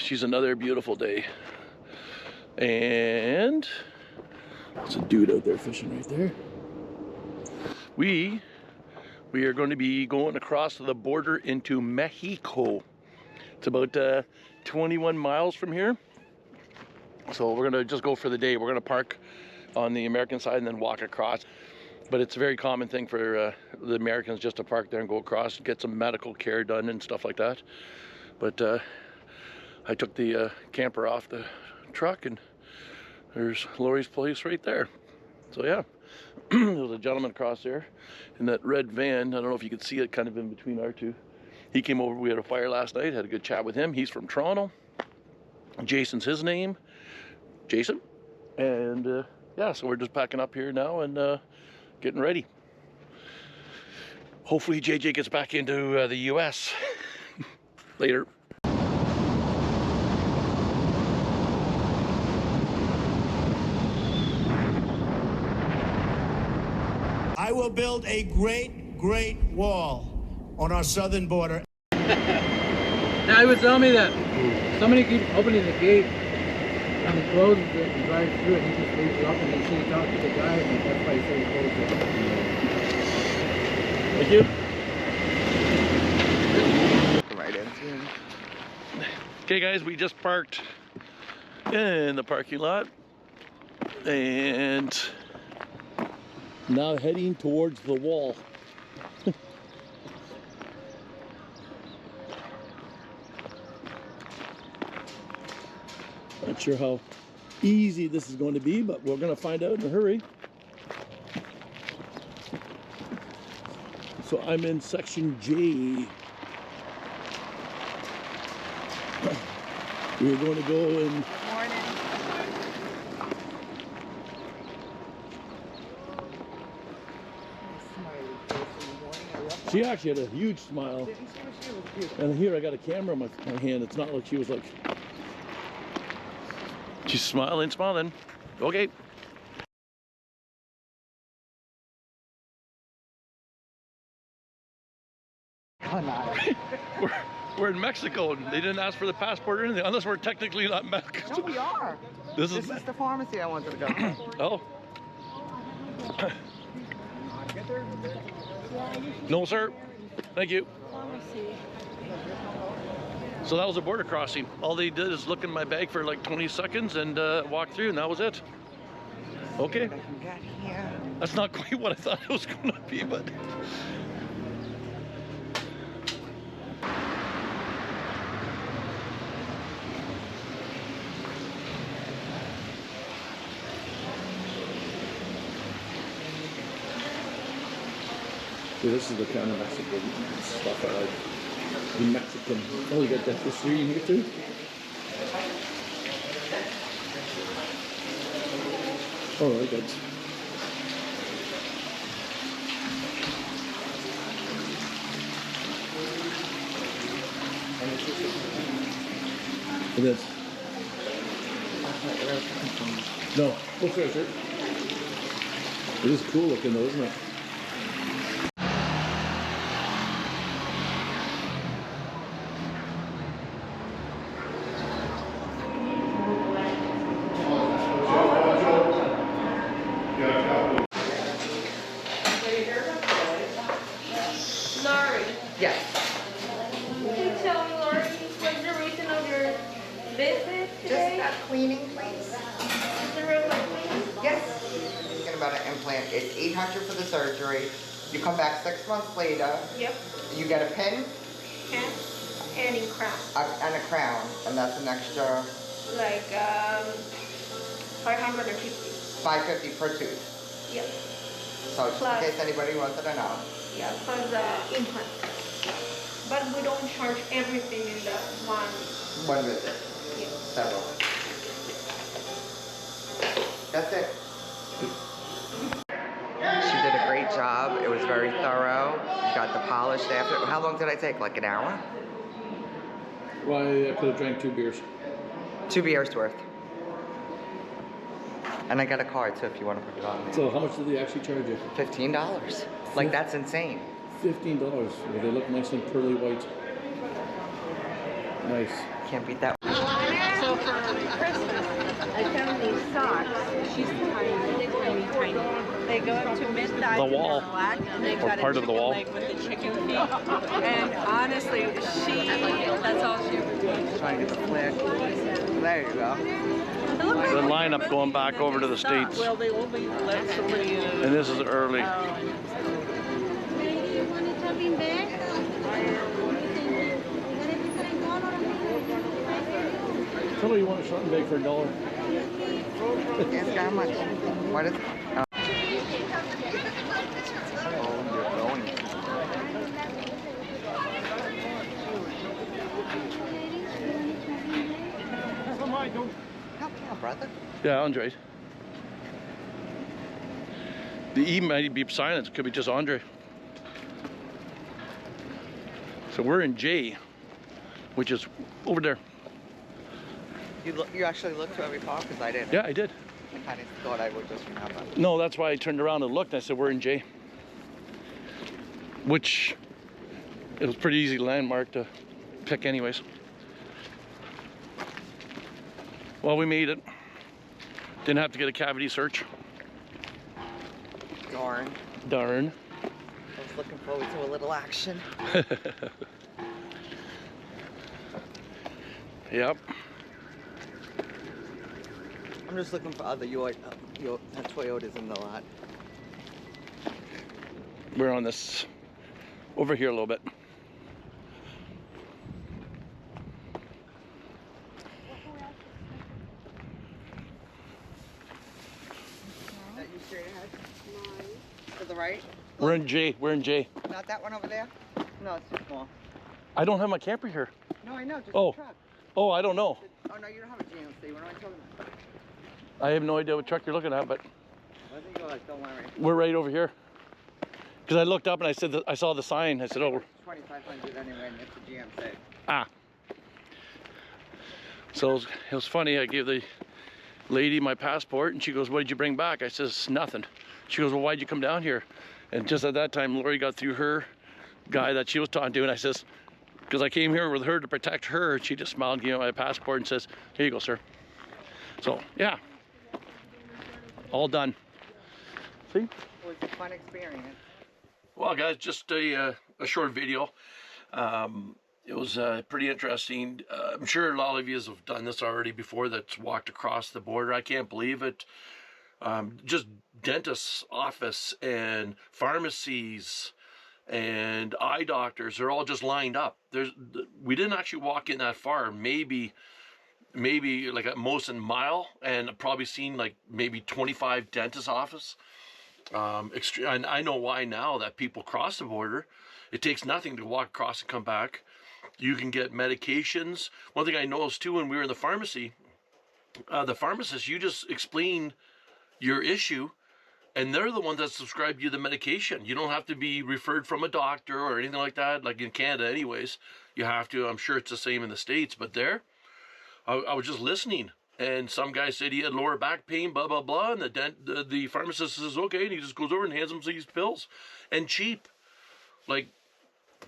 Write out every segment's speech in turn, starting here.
she's another beautiful day. And there's a dude out there fishing right there. We are going to be going across the border into Mexico. It's about 21 miles from here. So we're gonna just go for the day. We're gonna park on the American side and then walk across. But it's a very common thing for the Americans just to park there and go across and get some medical care done and stuff like that. But I took the camper off the truck and there's Lori's place right there. So yeah, there's a gentleman across there in that red van. I don't know if you could see it kind of in between our two. He came over, we had a fire last night, had a good chat with him. He's from Toronto. Jason's his name, Jason. And yeah, so we're just packing up here now and getting ready. Hopefully JJ gets back into the US later. I will build a great wall on our southern border. Now he was telling me that somebody keeps opening the gate and he closes it and drives through it and he just leaves it up and he said he talked to the guy and that's why he said he closed it. Thank you. Right in. Okay guys, we just parked in the parking lot and now heading towards the wall. Not sure how easy this is going to be, but we're going to find out in a hurry. So I'm in section J. We're going to go in. She actually had a huge smile. And here I got a camera in my hand. It's not like she was like... She's smiling. Okay. We're in Mexico and they didn't ask for the passport or anything, unless we're technically not Mexico. No, we are. This is the pharmacy I wanted to go to. Oh. No, sir. Thank you. So that was a border crossing. All they did is look in my bag for like 20 seconds and walk through, and that was it. Okay. That's not quite what I thought it was going to be, but... See, this is the kind of Mexican stuff I like. The Mexican. Oh, you got that fish here you can get to? Oh, very good. It is. No, what's there, sir? It is cool looking though, isn't it? Yes. Can you tell me, Lori, what's the reason of your visit today? Just a cleaning, please. Just a regular cleaning? Yes. Thinking about an implant. It's $800 for the surgery. You come back 6 months later. Yep. You get a pin. Pin and a crown. And a crown, and that's an extra. Like 550. $550 per tooth. Yep. So just Plus, in case anybody wants to know. Yeah, plus implant. But we don't charge everything in the one visit. Yeah. Several. That's it. She did a great job. It was very thorough. Got the polished after. How long did I take? Like an hour? Well, I could have drank 2 beers. 2 beers worth. And I got a card too if you want to put it on there. So how much did they actually charge you? $15. Like that's insane. $15. Well, they look nice and pearly white. Nice. Can't beat that. So for Christmas, I found these socks. She's tiny, tiny, tiny. They go up to mid-thigh. The wall. They're black, and they've Or got part a of the chicken wall. leg with the chicken feet. And honestly, that's all she ever did. Trying to get the flick. There you go. The lineup going back over to the States. Well, they will be let somebody. And this is early. Lady, you want a shopping bag? Tell me you want a shopping bag for $1. It's got much. What is it? Oh, you're going. Help me out, brother. Yeah, Andre. The E might be silent. It could be just Andre. So we're in J, which is over there. You actually looked through every car? Because I didn't. Yeah, I did. I kind of thought I would just remember. No, that's why I turned around and looked. And I said, we're in J. Which, it was pretty easy landmark to pick anyways. Well, we made it. Didn't have to get a cavity search. Darn. Darn. I was looking forward to a little action. Yep. I'm just looking for other Toyotas in the lot. We're on this over here a little bit. That you straight ahead? To the right? We're in J. We're in J. Not that one over there? No, it's too small. I don't have my camper here. No, I know, just Oh. the truck. Oh, I don't know. Oh, no, you don't have a GMC. What am I talking about? I have no idea what truck you're looking at, but I think yours, don't worry. we're right over here. Because I looked up and I said that I saw the sign. I said, oh, 2,500 anyway, and it's a GMC. ah. So it was funny. I gave the lady my passport and she goes, what did you bring back? I says, nothing. She goes, well, why'd you come down here? And just at that time, Lori got through her guy that she was talking to, and I says, because I came here with her to protect her, and she just smiled and gave me my passport and says, here you go, sir. So, yeah. All done. See? It was a fun experience. Well, guys, just a short video. It was pretty interesting. I'm sure a lot of you have done this already before, that's walked across the border. I can't believe it. Just dentist's office and pharmacies and eye doctors, they're all just lined up. We didn't actually walk in that far, maybe like at most a mile, and probably seen like maybe 25 dentist office. And I know why now that people cross the border. It takes nothing to walk across and come back. You can get medications. One thing I noticed too when we were in the pharmacy, the pharmacist, you just explain your issue and they're the ones that subscribe you the medication. You don't have to be referred from a doctor or anything like that. Like in Canada anyways, you have to. I'm sure it's the same in the States, but there, I was just listening. And some guy said he had lower back pain, blah, blah, blah. And the pharmacist says, okay. And he just goes over and hands him these pills. And cheap. Like,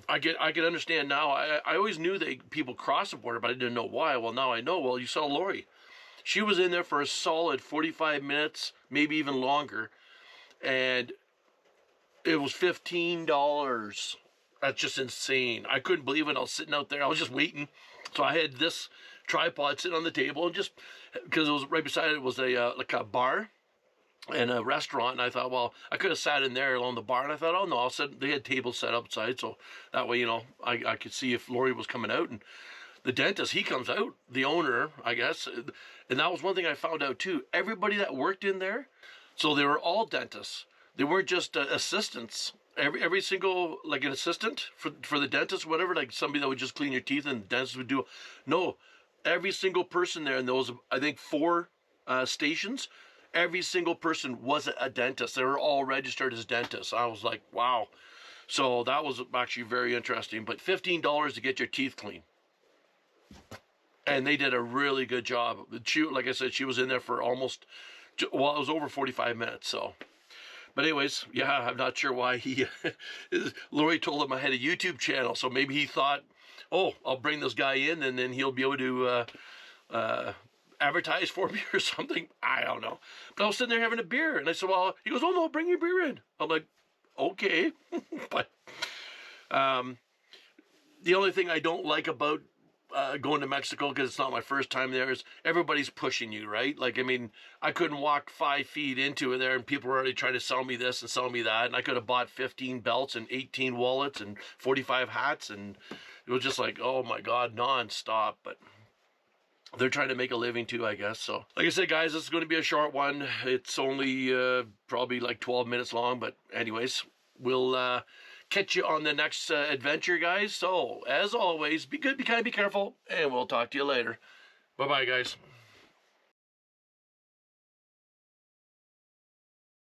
I can understand now. I always knew that people cross the border, but I didn't know why. Well, now I know. Well, you saw Lori. She was in there for a solid 45 minutes, maybe even longer. And it was $15. That's just insane. I couldn't believe it. I was sitting out there. I was just waiting. So I had this tripod sitting on the table, and just because it was right beside it was a like a bar and a restaurant, and I thought, well, I could have sat in there along the bar, and I thought, oh no, they had tables set outside, so that way, you know, I could see if Lori was coming out. And the dentist, he comes out, the owner, I guess, and that was one thing I found out too. Everybody that worked in there, so they were all dentists. They weren't just assistants. Every single, like an assistant for the dentist, whatever, like somebody that would just clean your teeth and the dentist would do. No, every single person there in those, I think 4 stations, every single person was a dentist. They were all registered as dentists. I was like, wow. So that was actually very interesting. But $15 to get your teeth clean. And they did a really good job. She, like I said, she was in there for almost, well, it was over 45 minutes, so. But anyways, yeah, I'm not sure why Lori told him I had a YouTube channel, so maybe he thought, oh, I'll bring this guy in and then he'll be able to advertise for me or something. I don't know. But I was sitting there having a beer, and I said, well, he goes, oh no, bring your beer in. I'm like, okay. But the only thing I don't like about going to Mexico, because it's not my first time there, is everybody's pushing you, right? Like, I mean, I couldn't walk 5 feet into it there, and people were already trying to sell me this and sell me that, and I could have bought 15 belts and 18 wallets and 45 hats, and it was just like, oh my God, non-stop. But they're trying to make a living too, I guess. So, like I said, guys, this is going to be a short one. It's only probably like 12 minutes long, but anyways, we'll catch you on the next adventure, guys. So, as always, be good, be kind, be careful, and we'll talk to you later. Bye-bye, guys.